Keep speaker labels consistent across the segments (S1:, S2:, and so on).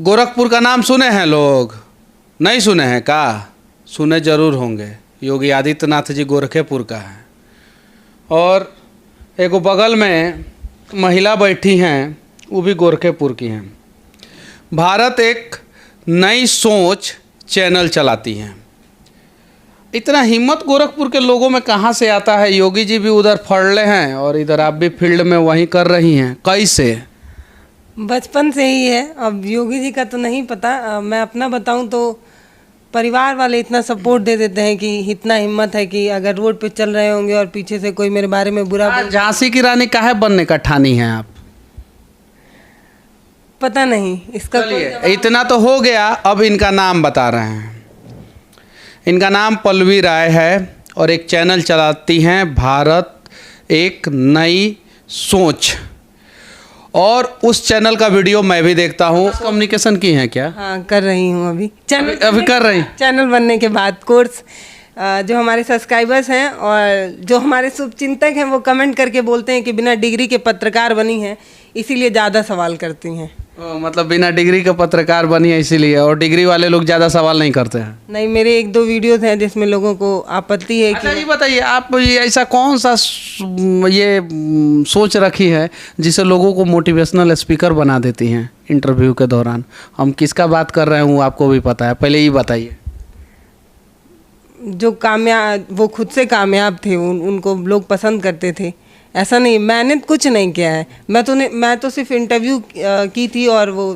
S1: गोरखपुर का नाम सुने हैं लोग? नहीं सुने हैं का? सुने जरूर होंगे। योगी आदित्यनाथ जी गोरखेपुर का है। और एक बगल में महिला बैठी हैं, वो भी गोरखेपुर की हैं। भारत एक नई सोच चैनल चलाती हैं। इतना हिम्मत गोरखपुर के लोगों में कहाँ से आता है? योगी जी भी उधर फड़ले हैं और इधर आप भी फील्ड में वहीं कर रही हैं, कैसे?
S2: बचपन से ही है। अब योगी जी का तो नहीं पता, मैं अपना बताऊं तो परिवार वाले इतना सपोर्ट दे देते हैं कि इतना हिम्मत है कि अगर रोड पे चल रहे होंगे और पीछे से कोई मेरे बारे में बुरा
S1: झांसी की रानी काहे बनने का ठानी हैं आप?
S2: पता नहीं इसका।
S1: इतना तो हो गया, अब इनका नाम बता रहे हैं। इनका नाम पल्लवी राय है और एक चैनल चलाती हैं, भारत एक नई सोच। और उस चैनल का वीडियो मैं भी देखता हूँ। कम्युनिकेशन की हैं क्या?
S2: हाँ, कर रही हूँ अभी।
S1: अभी कर रही?
S2: चैनल बनने के बाद कोर्स, जो हमारे सब्सक्राइबर्स हैं और जो हमारे शुभचिंतक हैं वो कमेंट करके बोलते हैं कि बिना डिग्री के पत्रकार बनी हैं, इसीलिए ज़्यादा सवाल करती हैं।
S1: मतलब बिना डिग्री के पत्रकार बनी है इसीलिए, और डिग्री वाले लोग ज़्यादा सवाल नहीं करते हैं?
S2: नहीं, मेरे 1-2 वीडियोस हैं जिसमें लोगों को आपत्ति है।
S1: अच्छा, ये बताइए आप, ये ऐसा कौन सा ये सोच रखी है जिसे लोगों को मोटिवेशनल स्पीकर बना देती हैं इंटरव्यू के दौरान? हम किसका बात कर रहे हैं वो आपको भी पता है, पहले ये बताइए।
S2: जो कामयाब, वो खुद से कामयाब थे, उनको लोग पसंद करते थे। ऐसा नहीं, मैंने कुछ नहीं किया है। मैं तो सिर्फ इंटरव्यू की थी और वो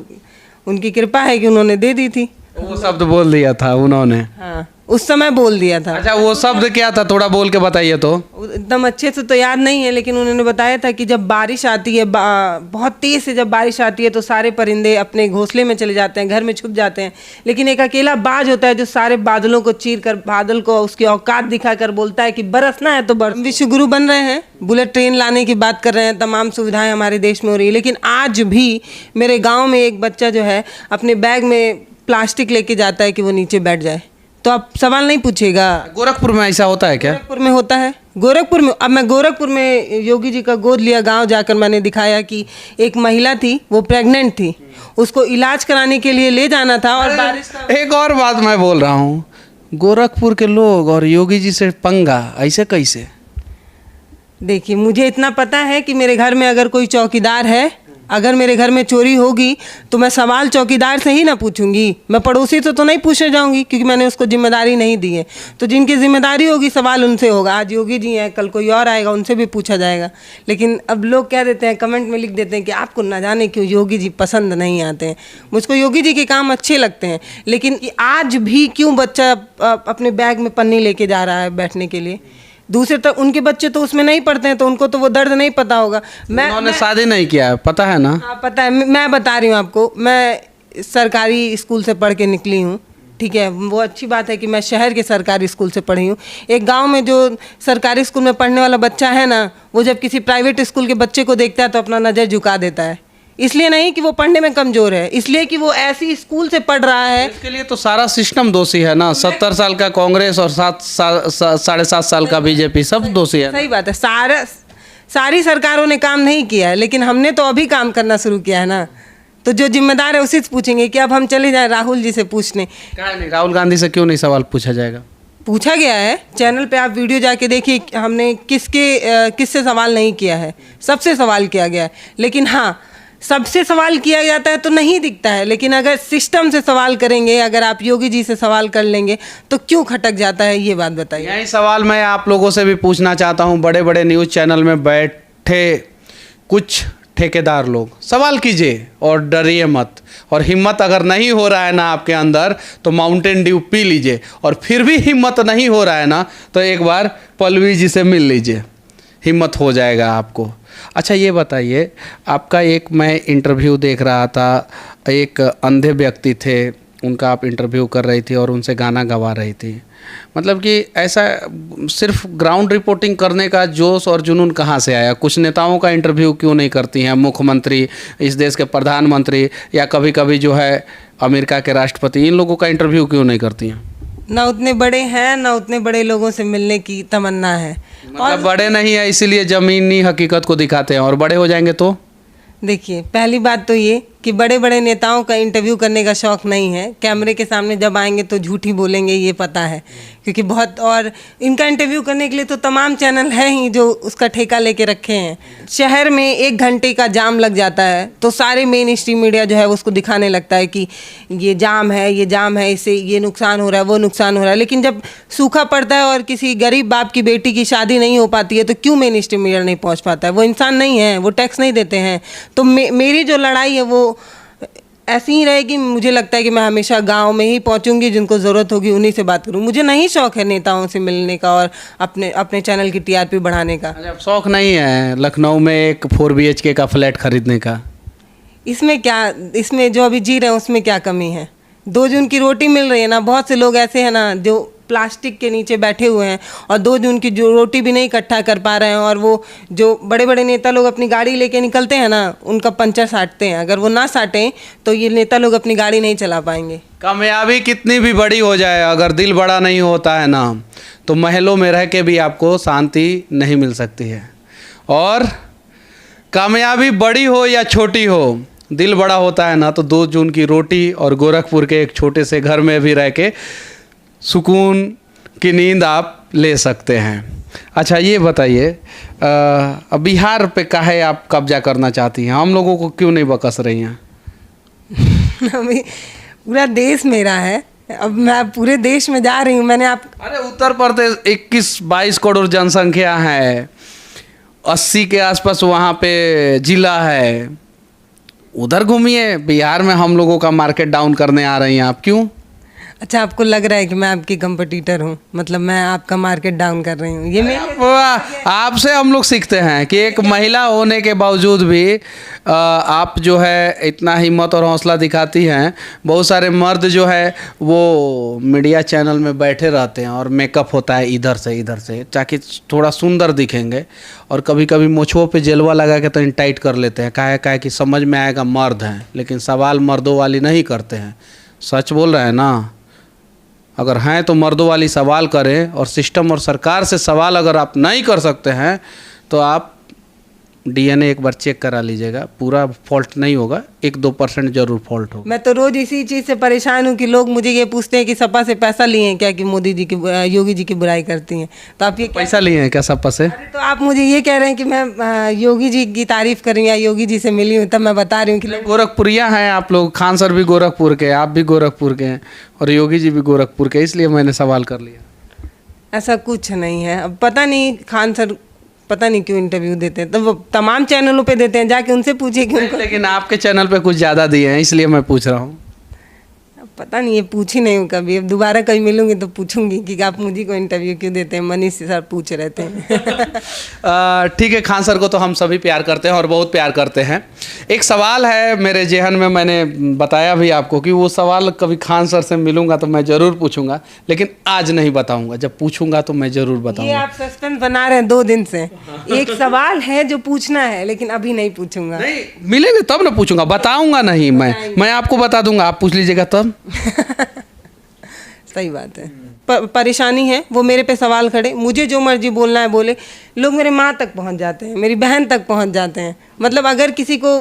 S2: उनकी कृपा है कि उन्होंने दे दी थी।
S1: वो शब्द बोल दिया था उन्होंने?
S2: हाँ, उस समय बोल दिया था।
S1: अच्छा, वो शब्द क्या था, थोड़ा बोल के बताइए तो।
S2: एकदम अच्छे से तो याद नहीं है, लेकिन उन्होंने बताया था कि जब बारिश आती है, बहुत तेज़ से जब बारिश आती है तो सारे परिंदे अपने घोंसले में चले जाते हैं, घर में छुप जाते हैं, लेकिन एक अकेला बाज होता है जो सारे बादलों को चीर कर, बादल को उसकी औकात दिखाकर बोलता है कि बरसना है तो बरस। विश्व गुरु बन रहे हैं, बुलेट ट्रेन लाने की बात कर रहे हैं, तमाम सुविधाएं हमारे देश में हो रही है, लेकिन आज भी मेरे गाँव में एक बच्चा जो है अपने बैग में प्लास्टिक लेके जाता है कि वो नीचे बैठ जाए, तो आप सवाल नहीं पूछेगा।
S1: गोरखपुर में ऐसा होता है क्या?
S2: गोरखपुर में होता है। गोरखपुर में, अब मैं गोरखपुर में योगी जी का गोद लिया गांव जाकर मैंने दिखाया कि एक महिला थी, वो प्रेग्नेंट थी, उसको इलाज कराने के लिए ले जाना था और बारिश का।
S1: एक और बात मैं बोल रहा हूँ, गोरखपुर के लोग और योगी जी से पंगा ऐसे कैसे?
S2: देखिए, मुझे इतना पता है कि मेरे घर में अगर कोई चौकीदार है, अगर मेरे घर में चोरी होगी तो मैं सवाल चौकीदार से ही ना पूछूंगी, मैं पड़ोसी से तो नहीं पूछने जाऊंगी, क्योंकि मैंने उसको जिम्मेदारी नहीं दी है। तो जिनकी जिम्मेदारी होगी सवाल उनसे होगा। आज योगी जी हैं, कल कोई और आएगा, उनसे भी पूछा जाएगा। लेकिन अब लोग कह देते हैं, कमेंट में लिख देते हैं कि आपको ना जाने क्यों योगी जी पसंद नहीं आते हैं। मुझको योगी जी के काम अच्छे लगते हैं, लेकिन आज भी क्यों बच्चा अपने बैग में पन्नी लेके जा रहा है बैठने के लिए? दूसरे तो उनके बच्चे तो उसमें नहीं पढ़ते हैं, तो उनको तो वो दर्द नहीं पता होगा।
S1: उन्होंने शादी नहीं किया है, पता है ना?
S2: हाँ, पता है। मैं बता रही हूँ आपको, मैं सरकारी स्कूल से पढ़ के निकली हूँ, ठीक है। वो अच्छी बात है कि मैं शहर के सरकारी स्कूल से पढ़ी हूँ। एक गांव में जो सरकारी स्कूल में पढ़ने वाला बच्चा है ना, वो जब किसी प्राइवेट स्कूल के बच्चे को देखता है तो अपना नज़र झुका देता है। इसलिए नहीं कि वो पढ़ने में कमज़ोर है, इसलिए कि वो ऐसी स्कूल से पढ़ रहा है।
S1: इसके लिए तो सारा सिस्टम दोषी है ना। 70 साल का कांग्रेस और 7.5 साल का बीजेपी, सब दोषी है।
S2: सही बात है। सारी सरकारों ने काम नहीं किया है, लेकिन हमने तो अभी काम करना शुरू किया है ना। तो जो जिम्मेदार है उसी से पूछेंगे कि अब हम चले जाएं राहुल जी से पूछने।
S1: क्या नहीं, राहुल गांधी से क्यों नहीं सवाल पूछा जाएगा?
S2: पूछा गया है। चैनल पे आप वीडियो जाके देखिए, हमने किससे सवाल नहीं किया है, सबसे सवाल किया गया है। लेकिन हाँ, सबसे सवाल किया जाता है तो नहीं दिखता है, लेकिन अगर सिस्टम से सवाल करेंगे, अगर आप योगी जी से सवाल कर लेंगे तो क्यों खटक जाता है, ये बात बताइए।
S1: यही सवाल मैं आप लोगों से भी पूछना चाहता हूँ। बड़े बड़े न्यूज़ चैनल में बैठे कुछ ठेकेदार लोग, सवाल कीजिए और डरिए मत। और हिम्मत अगर नहीं हो रहा है ना आपके अंदर, तो माउंटेन ड्यू पी लीजिए। और फिर भी हिम्मत नहीं हो रहा है ना, तो एक बार पल्लवी जी से मिल लीजिए, हिम्मत हो जाएगा आपको। अच्छा, ये बताइए, आपका एक मैं इंटरव्यू देख रहा था, एक अंधे व्यक्ति थे, उनका आप इंटरव्यू कर रही थी और उनसे गाना गवा रही थी। मतलब कि ऐसा सिर्फ ग्राउंड रिपोर्टिंग करने का जोश और जुनून कहाँ से आया? कुछ नेताओं का इंटरव्यू क्यों नहीं करती हैं? मुख्यमंत्री, इस देश के प्रधानमंत्री, या कभी कभी जो है अमेरिका के राष्ट्रपति, इन लोगों का इंटरव्यू क्यों नहीं करती हैं?
S2: ना उतने बड़े हैं, ना उतने बड़े लोगों से मिलने की तमन्ना है।
S1: मतलब बड़े नहीं है इसीलिए ज़मीनी हकीकत को दिखाते हैं, और बड़े हो जाएंगे तो?
S2: देखिए, पहली बात तो ये कि बड़े बड़े नेताओं का इंटरव्यू करने का शौक़ नहीं है। कैमरे के सामने जब आएंगे तो झूठ ही बोलेंगे, ये पता है, क्योंकि बहुत, और इनका इंटरव्यू करने के लिए तो तमाम चैनल हैं ही जो उसका ठेका लेके रखे हैं। शहर में 1 घंटे का जाम लग जाता है तो सारे मेन स्ट्रीम मीडिया जो है उसको दिखाने लगता है कि ये जाम है, ये जाम है, इससे ये नुकसान हो रहा है, वो नुकसान हो रहा है। लेकिन जब सूखा पड़ता है और किसी गरीब बाप की बेटी की शादी नहीं हो पाती है तो क्यों मेन स्ट्रीम मीडिया नहीं पहुंच पाता है? वो इंसान नहीं है, वो टैक्स नहीं देते हैं। तो मेरी जो लड़ाई है वो ऐसी ही रहेगी। मुझे लगता है कि मैं हमेशा गांव में ही पहुंचूंगी, जिनको ज़रूरत होगी उन्हीं से बात करूं। मुझे नहीं शौक़ है नेताओं से मिलने का और अपने चैनल की टीआरपी बढ़ाने का।
S1: अच्छा, शौक़ नहीं है लखनऊ में एक 4 BHK का फ्लैट खरीदने का?
S2: इसमें क्या, इसमें जो अभी जी रहे हैं उसमें क्या कमी है? 2 जून की रोटी मिल रही है ना। बहुत से लोग ऐसे हैं ना जो प्लास्टिक के नीचे बैठे हुए हैं और 2 जून की जो रोटी भी नहीं इकट्ठा कर पा रहे हैं। और वो जो बड़े बड़े नेता लोग अपनी गाड़ी लेके निकलते हैं ना, उनका पंचर साटते हैं। अगर वो ना साटें तो ये नेता लोग अपनी गाड़ी नहीं चला पाएंगे।
S1: कामयाबी कितनी भी बड़ी हो जाए, अगर दिल बड़ा नहीं होता है ना तो महलों में रह के भी आपको शांति नहीं मिल सकती है। और कामयाबी बड़ी हो या छोटी हो, दिल बड़ा होता है ना तो 2 जून की रोटी और गोरखपुर के एक छोटे से घर में भी रह के सुकून की नींद आप ले सकते हैं। अच्छा, ये बताइए, अब बिहार पे काहे आप कब्जा करना चाहती हैं? हम लोगों को क्यों नहीं बकस रही हैं?
S2: अभी पूरा देश मेरा है, अब मैं पूरे देश में जा रही हूँ। मैंने आप
S1: अरे उत्तर प्रदेश 21-22 करोड़ जनसंख्या है, 80 के आसपास वहाँ पे जिला है, उधर घूमिए। बिहार में हम लोगों का मार्केट डाउन करने आ रही हैं आप, क्यों?
S2: अच्छा, आपको लग रहा है कि मैं आपकी कंपटीटर हूँ, मतलब मैं आपका मार्केट डाउन कर रही हूँ? ये
S1: आपसे हम लोग सीखते हैं कि एक महिला होने के बावजूद भी आप जो है इतना हिम्मत और हौसला दिखाती हैं। बहुत सारे मर्द जो है वो मीडिया चैनल में बैठे रहते हैं और मेकअप होता है इधर से ताकि थोड़ा सुंदर दिखेंगे, और कभी कभी मोछों पे जेलवा लगा के तो टाइट कर लेते हैं। काहे कि समझ में आएगा मर्द हैं, लेकिन सवाल मर्दों वाली नहीं करते हैं। सच बोल रहे हैं ना? अगर हैं तो मर्दों वाली सवाल करें, और सिस्टम और सरकार से सवाल अगर आप नहीं कर सकते हैं तो आप DNA एक बार चेक करा लीजिएगा। पूरा फॉल्ट नहीं होगा, 1-2% जरूर फॉल्ट होगा।
S2: मैं तो रोज इसी चीज़ से परेशान हूँ कि लोग मुझे ये पूछते हैं कि सपा से पैसा लिए हैं क्या, कि मोदी जी की, योगी जी की बुराई करती हैं। तो आप ये
S1: पैसा लिए हैं क्या सपा से?
S2: अरे तो आप मुझे ये कह रहे हैं कि मैं योगी जी की तारीफ कर रही हूँ या योगी जी से मिली हूँ, तब मैं बता रही हूँ कि
S1: गोरखपुरिया हैं आप लोग। खान सर भी गोरखपुर के, आप भी गोरखपुर के हैं, और योगी जी भी गोरखपुर के, इसलिए मैंने सवाल कर लिया।
S2: ऐसा कुछ नहीं है। अब पता नहीं खान सर पता नहीं क्यों इंटरव्यू देते हैं, तो वो तमाम चैनलों पे देते हैं, जाके उनसे पूछिए कि उनको।
S1: लेकिन आपके चैनल पे कुछ ज़्यादा दिए हैं, इसलिए मैं पूछ रहा हूँ।
S2: पता नहीं, ये पूछी नहीं हूँ कभी। अब दोबारा कभी मिलूंगी तो पूछूंगी कि आप मुझे को इंटरव्यू क्यों देते हैं। मनीष सर पूछ रहे थे।
S1: ठीक है, खान सर को तो हम सभी प्यार करते हैं और बहुत प्यार करते हैं। एक सवाल है मेरे जेहन में, मैंने बताया भी आपको कि वो सवाल कभी खान सर से मिलूंगा तो मैं ज़रूर पूछूंगा, लेकिन आज नहीं बताऊंगा। जब पूछूंगा तो मैं ज़रूर बताऊंगा।
S2: ये आप सस्पेंस बना रहे हैं 2 दिन से। एक सवाल है जो पूछना है, लेकिन अभी नहीं पूछूंगा।
S1: नहीं, मिलेंगे तब ना पूछूंगा, बताऊंगा नहीं। मैं आपको बता दूंगा, आप पूछ लीजिएगा तब।
S2: सही बात है। परेशानी है, वो मेरे पे सवाल खड़े, मुझे जो मर्जी बोलना है बोले। लोग मेरे माँ तक पहुंच जाते हैं, मेरी बहन तक पहुंच जाते हैं। मतलब अगर किसी को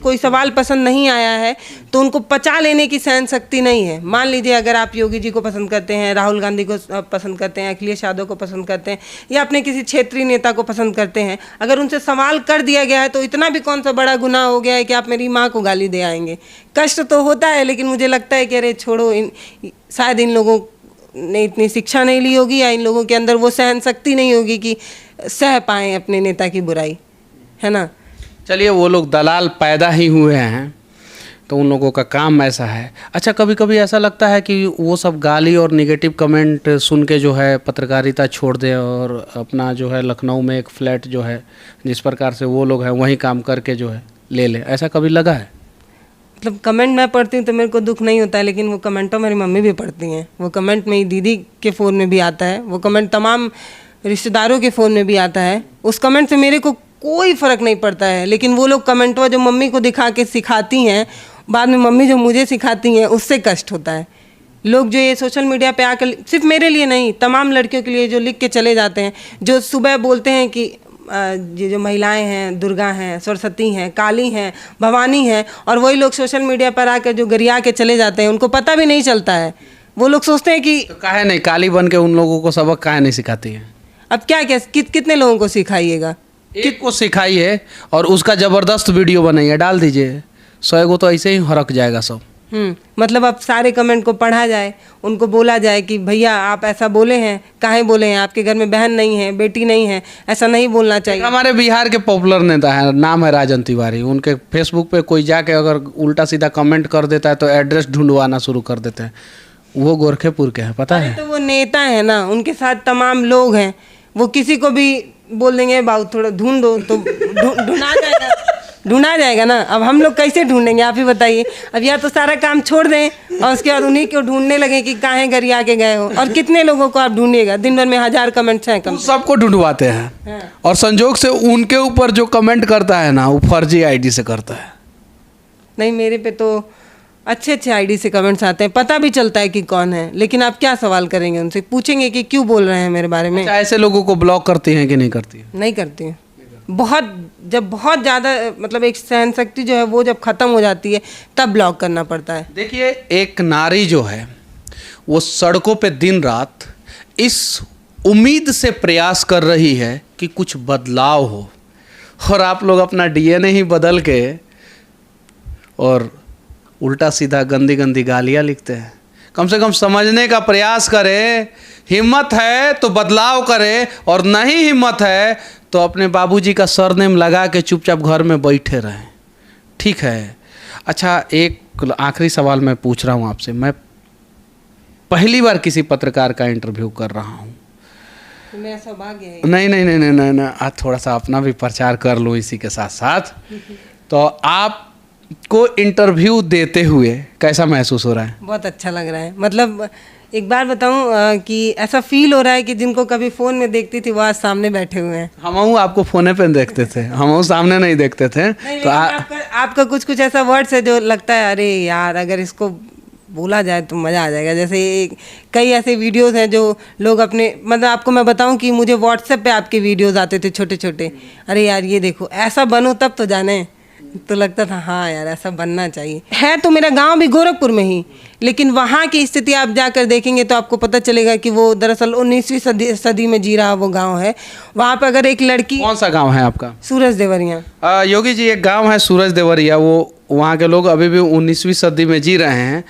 S2: कोई सवाल पसंद नहीं आया है तो उनको पचा लेने की सहन शक्ति नहीं है। मान लीजिए अगर आप योगी जी को पसंद करते हैं, राहुल गांधी को पसंद करते हैं, अखिलेश यादव को पसंद करते हैं, या अपने किसी क्षेत्रीय नेता को पसंद करते हैं, अगर उनसे सवाल कर दिया गया है तो इतना भी कौन सा बड़ा गुनाह हो गया है कि आप मेरी माँ को गाली दे आएंगे। कष्ट तो होता है, लेकिन मुझे लगता है कि अरे छोड़ो, शायद इन लोगों ने इतनी शिक्षा नहीं ली होगी, या इन लोगों के अंदर वो सहन शक्ति नहीं होगी कि सह पाएँ अपने नेता की बुराई, है ना।
S1: चलिए, वो लोग दलाल पैदा ही हुए हैं तो उन लोगों का काम ऐसा है। अच्छा, कभी कभी ऐसा लगता है कि वो सब गाली और नेगेटिव कमेंट सुन के जो है पत्रकारिता छोड़ दे और अपना जो है लखनऊ में एक फ्लैट जो है जिस प्रकार से वो लोग हैं वहीं काम करके जो है ले ले, ऐसा कभी लगा है?
S2: मतलब कमेंट मैं पढ़ती हूँ तो मेरे को दुख नहीं होता है, लेकिन वो कमेंट तो मेरी मम्मी भी पढ़ती हैं। वो कमेंट मेरी दीदी के फ़ोन में भी आता है, वो कमेंट तमाम रिश्तेदारों के फ़ोन में भी आता है। उस कमेंट से मेरे को कोई फ़र्क नहीं पड़ता है, लेकिन वो लोग कमेंट जो मम्मी को दिखा के सिखाती हैं, बाद में मम्मी जो मुझे सिखाती हैं, उससे कष्ट होता है। लोग जो ये सोशल मीडिया पे आकर, सिर्फ मेरे लिए नहीं, तमाम लड़कियों के लिए जो लिख के चले जाते हैं, जो सुबह बोलते हैं कि ये जो महिलाएं हैं, दुर्गा हैं, सरस्वती हैं, काली हैं, भवानी हैं, और वही लोग सोशल मीडिया पर आकर जो गरिया के चले जाते हैं, उनको पता भी नहीं चलता है। वो लोग सोचते हैं कि
S1: तो काहे नहीं काली बन के उन लोगों को सबक काहे नहीं सिखाती है?
S2: अब क्या क्या कितने लोगों को सिखाइएगा?
S1: एक को सिखाइए और उसका ज़बरदस्त वीडियो बनाइए, डाल दीजिए, 100 को तो ऐसे ही हरक जाएगा सब।
S2: मतलब अब सारे कमेंट को पढ़ा जाए, उनको बोला जाए कि भैया आप ऐसा बोले हैं, काहे बोले हैं, आपके घर में बहन नहीं है, बेटी नहीं है, ऐसा नहीं बोलना चाहिए।
S1: हमारे बिहार के पॉपुलर नेता है, नाम है राजन तिवारी, उनके फेसबुक पे कोई जाके अगर उल्टा सीधा कमेंट कर देता है तो एड्रेस ढूंढवाना शुरू कर देते हैं। वो गोरखेपुर के हैं, पता है?
S2: तो वो नेता है ना, उनके साथ तमाम लोग हैं, वो किसी को भी बोल देंगे बाबू थोड़ा ढूंढ दो तो ढूंढा जाएगा ना। अब हम लोग कैसे ढूंढेंगे, आप ही बताइए। अब या तो सारा काम छोड़ दें और उसके बाद उन्हीं को ढूंढने लगे कि काहे गरिया के गए हो। और कितने लोगों को आप ढूंढिएगा, दिन भर में 1000 कमेंट्स हैं कम।
S1: सबको ढूंढवाते हैं और संजोग से उनके ऊपर जो कमेंट करता है ना, वो फर्जी आईडी से करता है।
S2: नहीं, मेरे पे तो अच्छे अच्छे आईडी से कमेंट्स आते हैं, पता भी चलता है कि कौन है, लेकिन आप क्या सवाल करेंगे उनसे? पूछेंगे कि क्यों बोल रहे हैं मेरे बारे में?
S1: अच्छा, ऐसे लोगों को ब्लॉक करती हैं कि नहीं करती है?
S2: नहीं करती हूँ। जब बहुत ज़्यादा मतलब एक सहन शक्ति जो है वो जब ख़त्म हो जाती है तब ब्लॉक करना पड़ता है।
S1: देखिए, एक नारी जो है वो सड़कों पे दिन रात इस उम्मीद से प्रयास कर रही है कि कुछ बदलाव हो, और आप लोग अपना डीएनए ही बदल के और उल्टा सीधा गंदी गंदी गालियाँ लिखते हैं। कम से कम समझने का प्रयास करें, हिम्मत है तो बदलाव करें, और नहीं हिम्मत है तो अपने बाबूजी का सरनेम लगा के चुपचाप घर में बैठे रहें, ठीक है? अच्छा, एक आखिरी सवाल मैं पूछ रहा हूँ आपसे। मैं पहली बार किसी पत्रकार का इंटरव्यू कर रहा हूँ।
S2: तो मेरा सौभाग्य है।
S1: नहीं नहीं नहीं नहीं नहीं, नहीं। आज थोड़ा सा अपना भी प्रचार कर लूँ इसी के साथ साथ। तो आपको इंटरव्यू देते हुए कैसा महसूस हो रहा है?
S2: बहुत अच्छा लग रहा है। मतलब एक बार बताऊं कि ऐसा फील हो रहा है कि जिनको कभी फ़ोन में देखती थी वो आज सामने बैठे हुए हैं।
S1: हम आपको फोने पे देखते थे, हम सामने नहीं देखते थे।
S2: तो आपका कुछ कुछ ऐसा वर्ड्स है जो लगता है अरे यार अगर इसको बोला जाए तो मज़ा आ जाएगा। जैसे कई ऐसे वीडियोस हैं जो लोग अपने, मतलब आपको मैं बताऊं कि मुझे व्हाट्सएप पे आपके वीडियोस आते थे छोटे छोटे, अरे यार ये देखो ऐसा बनो तब तो जाने, तो लगता था हाँ यार ऐसा बनना चाहिए। है तो मेरा गांव भी गोरखपुर में ही, लेकिन वहाँ की स्थिति आप जाकर देखेंगे तो आपको पता चलेगा कि वो दरअसल 19वीं सदी में जी रहा वो गांव है। वहाँ पर अगर एक लड़की।
S1: कौन सा गांव है आपका?
S2: सूरज देवरिया।
S1: योगी जी, एक गांव है सूरज देवरिया, वो वहाँ के लोग अभी भी 19वीं सदी में जी रहे हैं।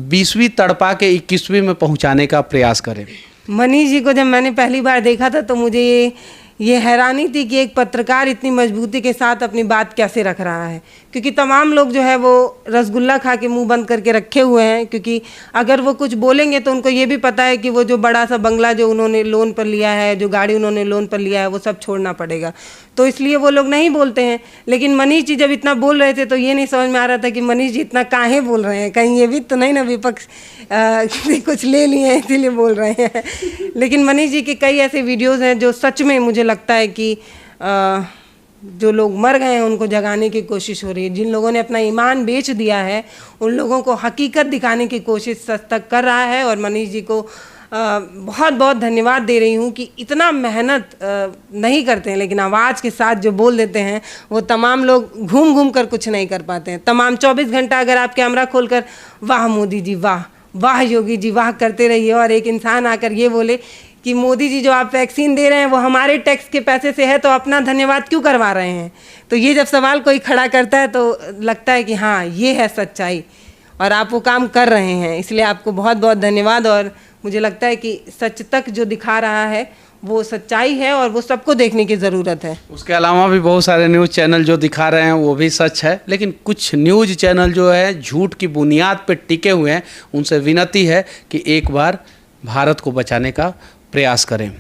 S1: 20वीं तड़पा के 21वीं में पहुँचाने का प्रयास करें।
S2: मनीष जी को जब मैंने पहली बार देखा था तो मुझे ये हैरानी थी कि एक पत्रकार इतनी मजबूती के साथ अपनी बात कैसे रख रहा है, क्योंकि तमाम लोग जो है वो रसगुल्ला खा के मुंह बंद करके रखे हुए हैं, क्योंकि अगर वो कुछ बोलेंगे तो उनको ये भी पता है कि वो जो बड़ा सा बंगला जो उन्होंने लोन पर लिया है, जो गाड़ी उन्होंने लोन पर लिया है, वो सब छोड़ना पड़ेगा, तो इसलिए वो लोग नहीं बोलते हैं। लेकिन मनीष जी जब इतना बोल रहे थे तो ये नहीं समझ में आ रहा था कि मनीष जी इतना काहे बोल रहे हैं, कहीं ये भी तो नहीं ना विपक्ष कुछ ले लिए हैं इसीलिए बोल रहे हैं। लेकिन मनीष जी के कई ऐसे वीडियोज़ हैं जो सच में मुझे लगता है कि जो लोग मर गए हैं उनको जगाने की कोशिश हो रही है। जिन लोगों ने अपना ईमान बेच दिया है उन लोगों को हकीकत दिखाने की कोशिश सच तक कर रहा है। और मनीष जी को बहुत बहुत धन्यवाद दे रही हूँ कि इतना मेहनत नहीं करते हैं, लेकिन आवाज़ के साथ जो बोल देते हैं वो तमाम लोग घूम घूम कर कुछ नहीं कर पाते हैं। तमाम 24 घंटा अगर आप कैमरा खोलकर वाह मोदी जी वाह, वाह योगी जी वाह करते रहिए, और एक इंसान आकर ये बोले कि मोदी जी जो आप वैक्सीन दे रहे हैं वो हमारे टैक्स के पैसे से है, तो अपना धन्यवाद क्यों करवा रहे हैं? तो ये जब सवाल कोई खड़ा करता है तो लगता है कि हाँ ये है सच्चाई, और आप वो काम कर रहे हैं, इसलिए आपको बहुत बहुत धन्यवाद। और मुझे लगता है कि सच तक जो दिखा रहा है वो सच्चाई है और वो सबको देखने की ज़रूरत है।
S1: उसके अलावा भी बहुत सारे न्यूज़ चैनल जो दिखा रहे हैं वो भी सच है, लेकिन कुछ न्यूज़ चैनल जो है झूठ की बुनियाद पर टिके हुए हैं, उनसे विनती है कि एक बार भारत को बचाने का प्रयास करें।